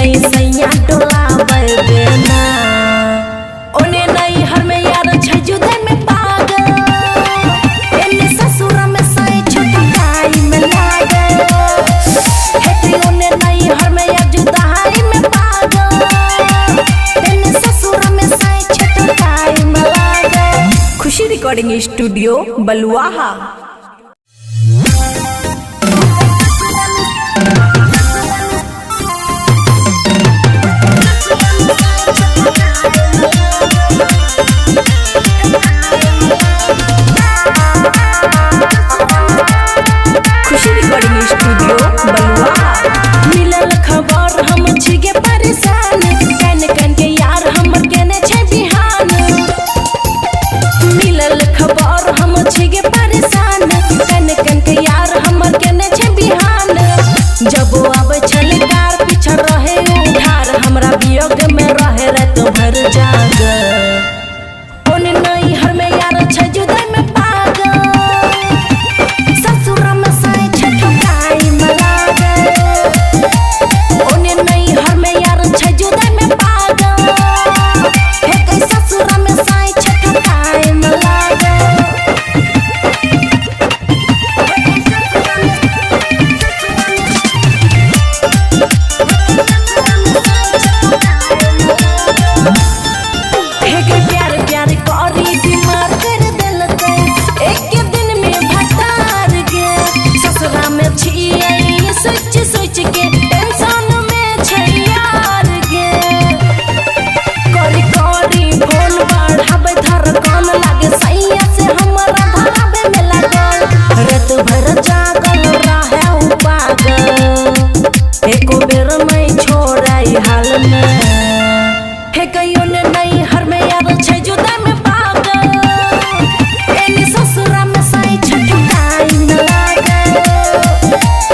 नहीं सैया डोला बरना ओने नहीं हर में यार छजुदे में पागल एने ससुर में साई छोटा गाई में लागल हेती ओने नहीं हर में यार जुदाई में पागल एने ससुर में साई छोटा गाई में लागल। खुशी रिकॉर्डिंग स्टूडियो बलुआहा। खुशी रिकॉर्डिंग स्टूडियो बलुआहा। मिलल खबर हम छिगे परेशान कन कन के यार हमर केने छे बिहान। मिलल खबर हम छिगे परेशान कन कन के यार हमर केने छे बिहान। जब आवे छल कार पीछा रहे उधार हमरा वियोग में रहे रात भर जाग ओने नहीं हर में यार छे जुदाई में पागल ससुर में साई छठो गाई में लागल ओने नहीं हर में यार छे जुदाई में पागल हे कई ससुर में साई छठो गाई में लागल। प्यार प्यार करी बीमार कर देलकै एक दिन में भटार गे ससुरा में छियै सोच सोच के टेंशन में छै यार गे करी करी फोन बढ़ाबे धड़कन लागे सैया से हमरा धराबे में लागल रात भर जागल रहे उ पागल एको बेर नहीं छोड़ाई हाल में हे कहियो ने नहीं हर में यार छे जुदा में पागल एने ससुरा में साई छठो गाई में लागल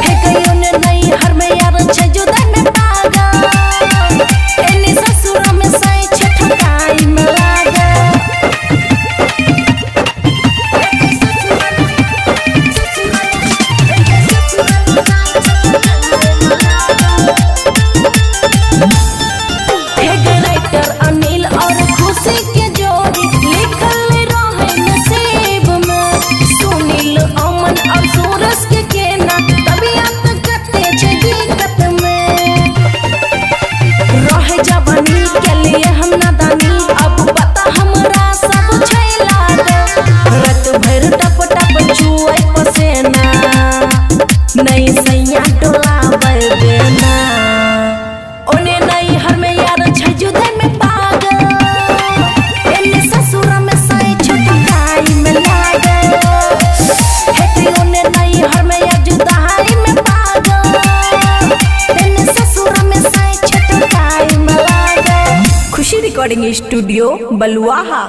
हे कहियो ने नहीं हर में यार छे जुदा में पागल एने ससुरा में साई छठो गाई में लागल। राइटर अनिल और खुशी के जोड़ी लिखल रहे नसीब में सुनील अमन और सूरज के केना तबीयत कते छे दिक्कत में रहे जवानी के लिए हम नादानी अब बता हमरा सब छै लागल रात भर टप टप चुए पसेना नहीं सैया डोला बरना ओने नहीं हर में यार छे जुदाई में पागल एने ससुर में साई छोटा गाई में लागल हेती ओने नहीं हर में यार जुदाई में पागल एने ससुर में साई छोटा गाई में लागल। खुशी रिकॉर्डिंग स्टूडियो बलुआहा।